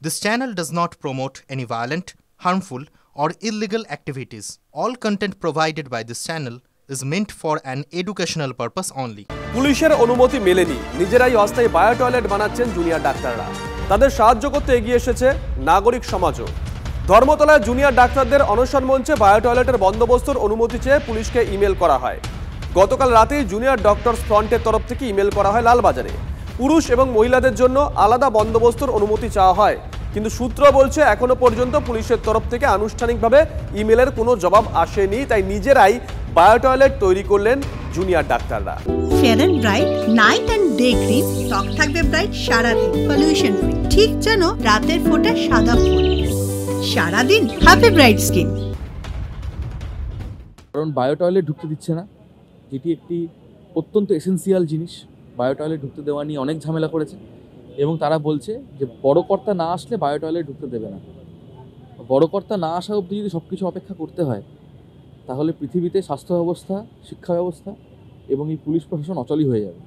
This channel does not promote any violent, harmful, or illegal activities. All content provided by this channel is meant for an educational purpose only. পুলিশের অনুমতি মেলেনি, নিজেরাই অস্থায়ী bio toilet বানাচ্ছেন junior ডাক্তাররা। তাদের সাহায্য করতে এগিয়ে এসেছে নাগরিক সমাজও। ধর্মতলায় জুনিয়র ডাক্তারদের অনশন মঞ্চে বায়ো টয়লেটের বন্দোবস্তের অনুমতি চেয়ে পুলিশকে ইমেল করা হয়। গতকাল রাতেই জুনিয়র ডক্টরস ফ্রন্টের তরফ থেকে ইমেল করা হয় লালবাজারে। পুরুষ এবং মহিলাদের জন্য আলাদা বন্দোবস্তের অনুমতি চাওয়া হয়, কিন্তু সূত্র বলছে এখনো পর্যন্ত পুলিশের তরফ থেকে আনুষ্ঠানিকভাবে ইমেলের কোনো জবাব আসেনি, তাই নিজেরাই বায়ো টয়লেট তৈরি করলেন জুনিয়র ডাক্তাররা। Fair and bright night and day cream, ত্বক থাকবে ব্রাইট সারাদিন, পলিউশন ফ্রি, ঠিক যেন রাতের ফোঁটা সাদা ফুল। সারাদিন হ্যাপি ব্রাইট স্কিন। কারণ বায়ো টয়লেট ঢুকতে দিচ্ছে না, যেটি একটি অত্যন্ত এসেন্সিয়াল জিনিস। বায়ো টয়লেট ঢুকতে দেওয়া নিয়ে অনেক ঝামেলা করেছে এবং তারা বলছে যে বড় কর্তা না আসলে বায়ো টয়লেট ঢুকতে দেবে না। বড় কর্তা না আসা অবধি যদি সব কিছু অপেক্ষা করতে হয়, তাহলে পৃথিবীতে স্বাস্থ্য ব্যবস্থা, শিক্ষা ব্যবস্থা এবং এই পুলিশ প্রশাসন অচলই হয়ে যাবে।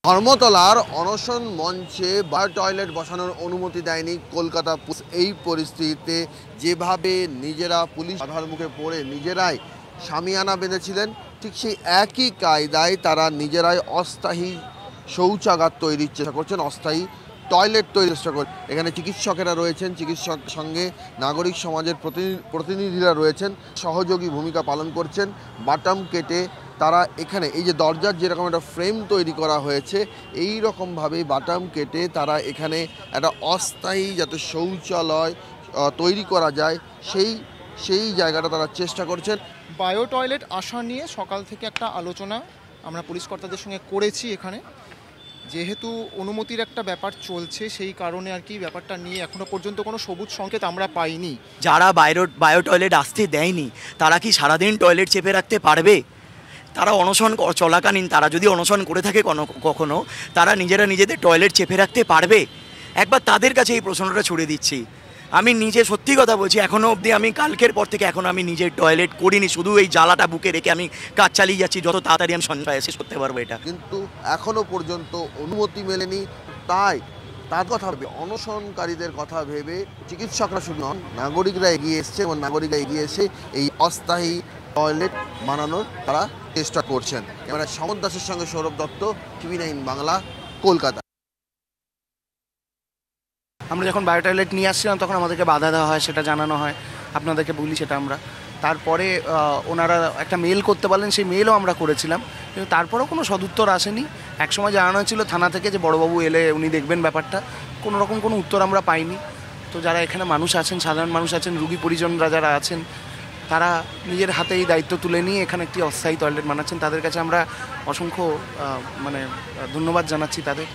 ধর্মতলার অনশন মঞ্চে বায়ো টয়লেট বসানোর অনুমতি দেয়নি কলকাতা পুলিশ। এই পরিস্থিতিতে যেভাবে নিজেরা পুলিশ বাধার মুখে পড়ে নিজেরাই শামিয়ানা বেঁধেছিলেন, ঠিক সেই একই কায়দায় তারা নিজেরাই অস্থায়ী শৌচাগার তৈরির চেষ্টা করছেন, অস্থায়ী টয়লেট তৈরির চেষ্টা করছেন। এখানে চিকিৎসকেরা রয়েছেন, চিকিৎসক সঙ্গে নাগরিক সমাজের প্রতিনিধিরা রয়েছেন, সহযোগী ভূমিকা পালন করছেন। বাটাম কেটে তারা এখানে এই যে দরজার যেরকম একটা ফ্রেম তৈরি করা হয়েছে, এই রকমভাবে বাটাম কেটে তারা এখানে একটা অস্থায়ী যাতে শৌচালয় তৈরি করা যায় সেই জায়গাটা তারা চেষ্টা করছেন। বায়ো টয়লেট আসা নিয়ে সকাল থেকে একটা আলোচনা আমরা পুলিশ কর্তাদের সঙ্গে করেছি। এখানে যেহেতু অনুমতির একটা ব্যাপার চলছে, সেই কারণে আর কি ব্যাপারটা নিয়ে এখনো পর্যন্ত কোনো সবুজ সংকেত আমরা পাইনি। যারা বায়ো টয়লেট আসতে দেয়নি তারা কি সারাদিন টয়লেট চেপে রাখতে পারবে? তারা অনশন চলাকালীন তারা যদি অনশন করে থাকে কখনো, তারা নিজেদের টয়লেট চেপে রাখতে পারবে? একবার তাদের কাছে এই প্রশ্নটা ছুড়ে দিচ্ছি। আমি নিজে সত্যি কথা বলছি, এখনও অবধি আমি কালকের পর থেকে এখনও আমি নিজের টয়লেট করিনি, শুধু এই জ্বালাটা বুকে রেখে আমি কাজ চালিয়ে যাচ্ছি। যত তাড়াতাড়ি আমি সঞ্চয় শেষ করতে পারবো এটা। কিন্তু এখনো পর্যন্ত অনুমতি মেলেনি, তাই তার কথা ভেবে, অনশনকারীদের কথা ভেবে চিকিৎসকরা শুধু নন, নাগরিকরা এগিয়ে এসছে এবং নাগরিকরা এগিয়ে এসে এই অস্থায়ী টয়লেট বানানোর তারা চেষ্টা করছেন। এবারে সমর দাসের সঙ্গে সৌরভ দত্ত, টিভি 9 বাংলা, কলকাতা। আমরা যখন বায়ো টয়লেট নিয়ে আসছিলাম তখন আমাদেরকে বাধা দেওয়া হয়, সেটা জানানো হয়, আপনাদেরকে বলি সেটা আমরা। তারপরে ওনারা একটা মেল করতে বলেন, সেই মেলও আমরা করেছিলাম, কিন্তু তারপরেও কোনো সদুত্তর আসেনি। একসময় জানানো হয়েছিল থানা থেকে যে বড়োবাবু এলে উনি দেখবেন ব্যাপারটা, কোনো রকম কোনো উত্তর আমরা পাইনি। তো যারা এখানে মানুষ আছেন, সাধারণ মানুষ আছেন, রুগী পরিজনরা যারা আছেন, তারা নিজের হাতে এই দায়িত্ব তুলে নিয়ে এখানে একটি অস্থায়ী টয়লেট বানাচ্ছেন। তাদের কাছে আমরা অসংখ্য ধন্যবাদ জানাচ্ছি তাদের।